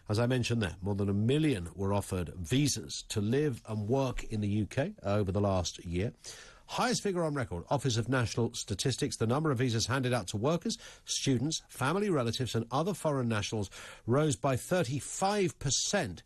As I mentioned there, more than 1 million were offered visas to live and work in the UK over the last year. Highest figure on record, Office of National Statistics. The number of visas handed out to workers, students, family relatives and other foreign nationals rose by 35%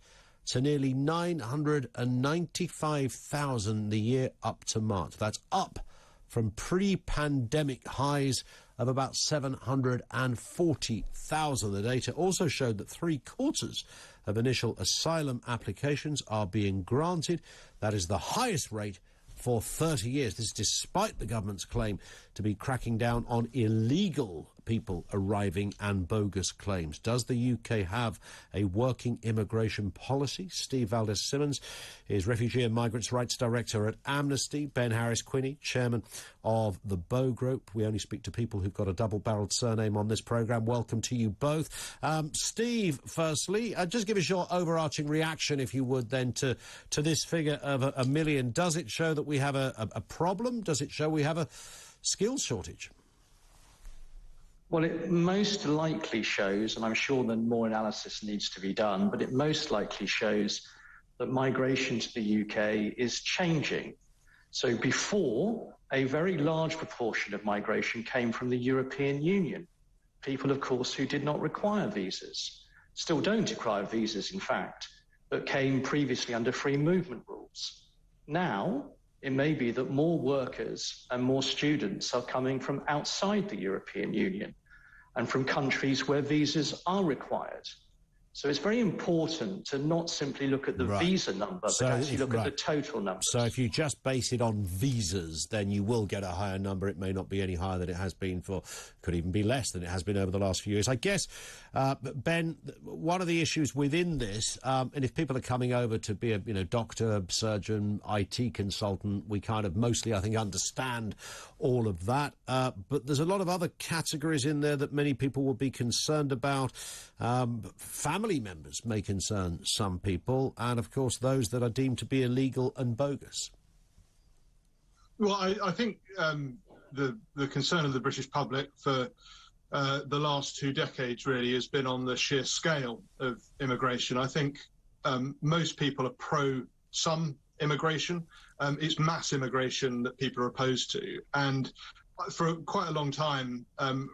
to nearly 995,000 the year up to March. That's up from pre-pandemic highs of about 740,000. The data also showed that 3/4 of initial asylum applications are being granted. That is the highest rate for 30 years. This is despite the government's claim to be cracking down on illegal people arriving and bogus claims. Does the UK have a working immigration policy? Steve Valdez-Simmons is Refugee and Migrants' Rights Director at Amnesty. Ben Harris-Quinney, Chairman of the Bow Group. We only speak to people who've got a double-barrelled surname on this programme. Welcome to you both. Steve, firstly, just give us your overarching reaction, if you would, then, to this figure of 1 million. Does it show that we have a problem? Does it show we have a skills shortage? Well, it most likely shows, and I'm sure that more analysis needs to be done, but it most likely shows that migration to the UK is changing. So before, a very large proportion of migration came from the European Union. People, of course, who did not require visas, still don't require visas, in fact, but came previously under free movement rules. Now, it may be that more workers and more students are coming from outside the European Union and from countries where visas are required. So it's very important to not simply look at the visa number, but actually look at the total number. So if you just base it on visas, then you will get a higher number. It may not be any higher than it has been could even be less than it has been over the last few years. I guess, Ben, one of the issues within this, and if people are coming over to be a doctor, surgeon, IT consultant, we kind of mostly, I think, understand all of that. But there's a lot of other categories in there that many people will be concerned about. Family members may concern some people, and of course those that are deemed to be illegal and bogus. Well, I think the concern of the British public for the last 2 decades really has been on the sheer scale of immigration. I think most people are pro some immigration. It's mass immigration that people are opposed to, and for quite a long time,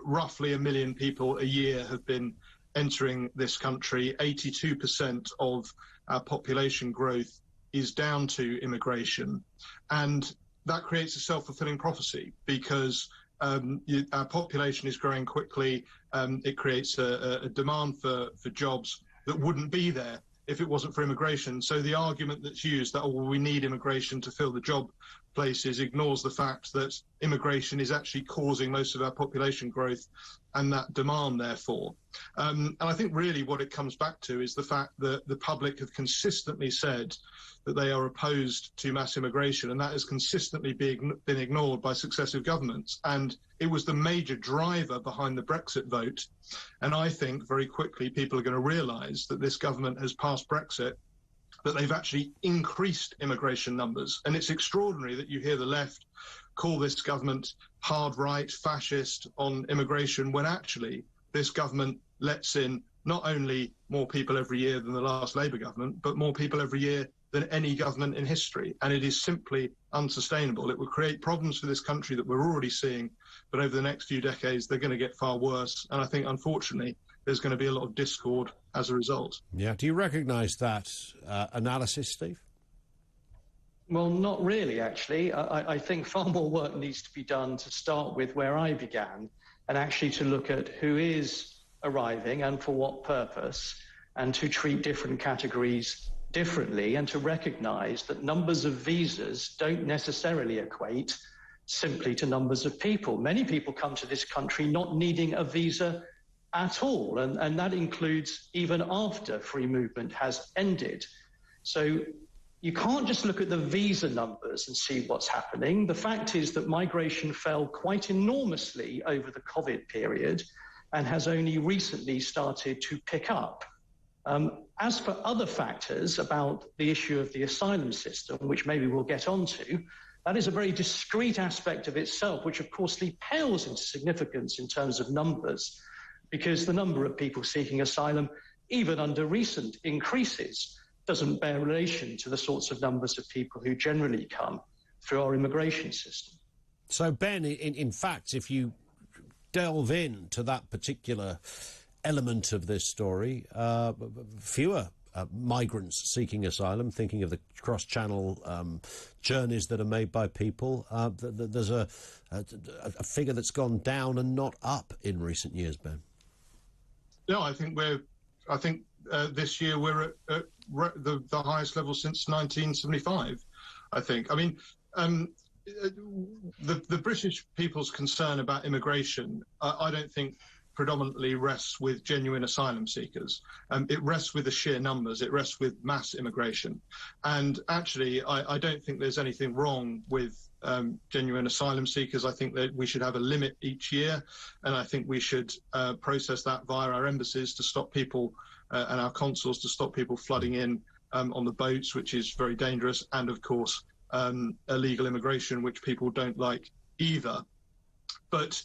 roughly 1 million people a year have been entering this country. 82% of our population growth is down to immigration. And that creates a self-fulfilling prophecy because our population is growing quickly. It creates a demand for jobs that wouldn't be there if it wasn't for immigration. So the argument that's used that, we need immigration to fill the job places ignores the fact that immigration is actually causing most of our population growth and that demand, therefore. And I think really what it comes back to is the fact that the public have consistently said that they are opposed to mass immigration, and that has consistently been ignored by successive governments. And it was the major driver behind the Brexit vote. And I think very quickly people are going to realise that this government has passed Brexit, that they've actually increased immigration numbers. And it's extraordinary that you hear the left call this government hard right, fascist on immigration, when actually this government lets in not only more people every year than the last Labour government, but more people every year than any government in history. And it is simply unsustainable. It will create problems for this country that we're already seeing, but over the next few decades, they're going to get far worse. And I think, unfortunately, there's going to be a lot of discord as a result. Yeah. Do you recognise that analysis, Steve? Well, not really, actually. I think far more work needs to be done to start with where I began, and actually to look at who is arriving and for what purpose, and to treat different categories differently, and to recognise that numbers of visas don't necessarily equate simply to numbers of people. Many people come to this country not needing a visa at all, and that includes even after free movement has ended. So you can't just look at the visa numbers and see what's happening. The fact is that migration fell quite enormously over the COVID period and has only recently started to pick up. As for other factors about the issue of the asylum system, which maybe we'll get onto, that is a very discrete aspect of itself, which of course pales into significance in terms of numbers, because the number of people seeking asylum even under recent increases, doesn't bear relation to the sorts of numbers of people who generally come through our immigration system. So, Ben, in fact, if you delve into that particular element of this story, fewer migrants seeking asylum, thinking of the cross-channel journeys that are made by people, there's a figure that's gone down and not up in recent years, Ben. No, I think this year we're at the highest level since 1975. I think. I mean, the British people's concern about immigration, I don't think predominantly rests with genuine asylum seekers. It rests with the sheer numbers. It rests with mass immigration. And actually, I don't think there's anything wrong with genuine asylum seekers. I think that we should have a limit each year, and I think we should process that via our embassies to stop people and our consuls to stop people flooding in on the boats, which is very dangerous, and of course illegal immigration, which people don't like either. But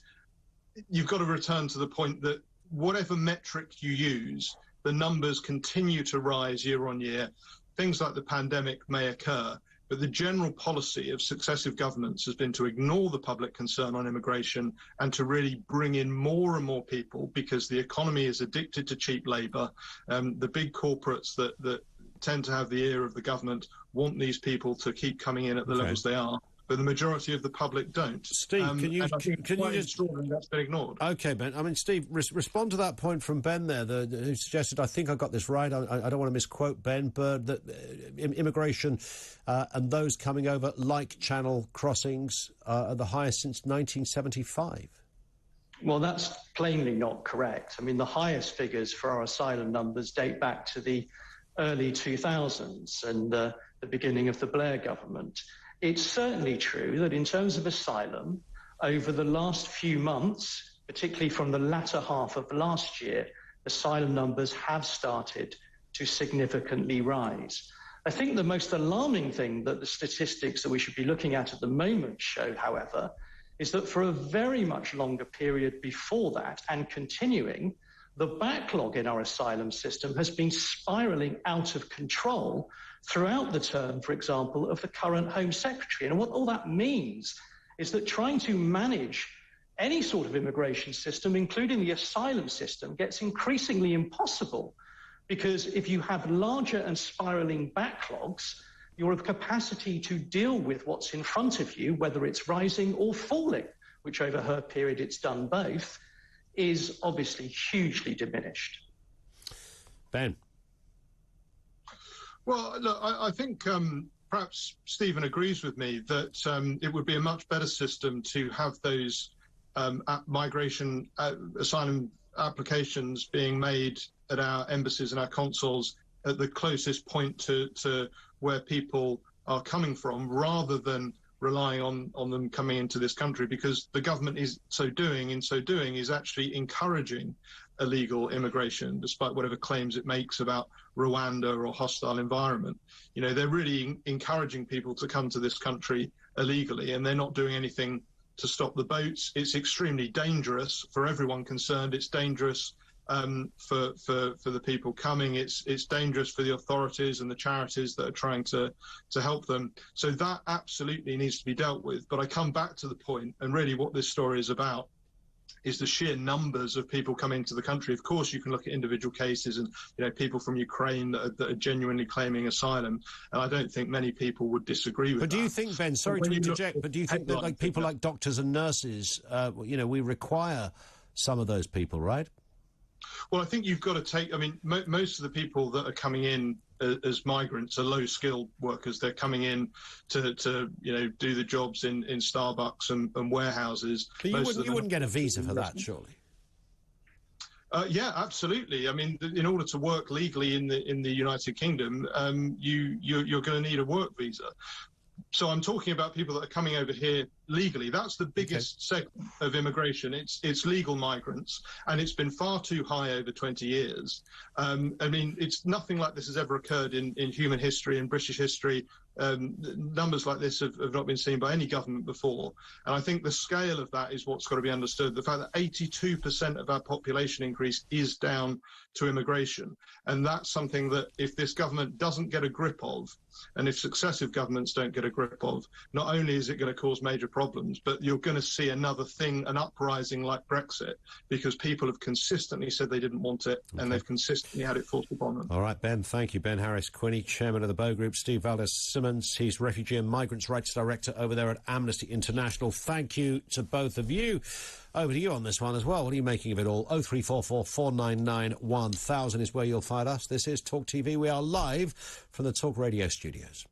you've got to return to the point that whatever metric you use, the numbers continue to rise year on year. Things like the pandemic may occur, but the general policy of successive governments has been to ignore the public concern on immigration and to really bring in more and more people because the economy is addicted to cheap labour. The big corporates that tend to have the ear of the government want these people to keep coming in at the levels they are. But the majority of the public don't. Steve, can you just... That's been ignored. OK, Ben. I mean, Steve, respond to that point from Ben there, who suggested, I think I got this right, I don't want to misquote Ben, but that immigration and those coming over like channel crossings are the highest since 1975. Well, that's plainly not correct. I mean, the highest figures for our asylum numbers date back to the early 2000s and the beginning of the Blair government. It's certainly true that in terms of asylum, over the last few months, particularly from the latter half of last year, asylum numbers have started to significantly rise. I think the most alarming thing that the statistics that we should be looking at the moment show, however, is that for a very much longer period before that and continuing, the backlog in our asylum system has been spiralling out of control throughout the term, for example, of the current Home Secretary. And what all that means is that trying to manage any sort of immigration system, including the asylum system, gets increasingly impossible because if you have larger and spiraling backlogs, your capacity to deal with what's in front of you, whether it's rising or falling, which over her period it's done both, is obviously hugely diminished. Ben. Well, look, I think perhaps Stephen agrees with me that it would be a much better system to have those migration asylum applications being made at our embassies and our consuls at the closest point to where people are coming from, rather than relying on them coming into this country, because the government is is actually encouraging illegal immigration, despite whatever claims it makes about Rwanda or hostile environment. You know, they're really encouraging people to come to this country illegally, and they're not doing anything to stop the boats. It's extremely dangerous for everyone concerned. It's dangerous for the people coming. It's dangerous for the authorities and the charities that are trying to help them. So that absolutely needs to be dealt with. But I come back to the point, and really what this story is about is the sheer numbers of people coming to the country. Of course, you can look at individual cases and, you know, people from Ukraine that are genuinely claiming asylum, and I don't think many people would disagree with that. But do you think, Ben, sorry to interject, but do you think that, like, people like doctors and nurses, you know, we require some of those people, right? Well, I think you've got to take, I mean, most of the people that are coming in as migrants are low-skilled workers. They're coming in to you know, do the jobs in Starbucks and warehouses. But you wouldn't get a visa for that, surely? Yeah, absolutely. I mean, in order to work legally in the United Kingdom, you're going to need a work visa. So I'm talking about people that are coming over here legally. That's the biggest segment of immigration. It's legal migrants, and it's been far too high over 20 years. I mean, it's nothing like this has ever occurred in human history, in British history, Numbers like this have not been seen by any government before. And I think the scale of that is what's got to be understood. The fact that 82% of our population increase is down to immigration. And that's something that if this government doesn't get a grip of, and if successive governments don't get a grip of, not only is it going to cause major problems, but you're going to see another thing, an uprising like Brexit, because people have consistently said they didn't want it, and they've consistently had it forced upon them. All right, Ben, thank you. Ben Harris-Quinney, Chairman of the Bow Group. Steve Valdez-Simmons, he's Refugee and Migrants' Rights Director over there at Amnesty International. Thank you to both of you. Over to you on this one as well. What are you making of it all? 0344 499 1000 is where you'll find us. This is Talk TV. We are live from the Talk Radio studios.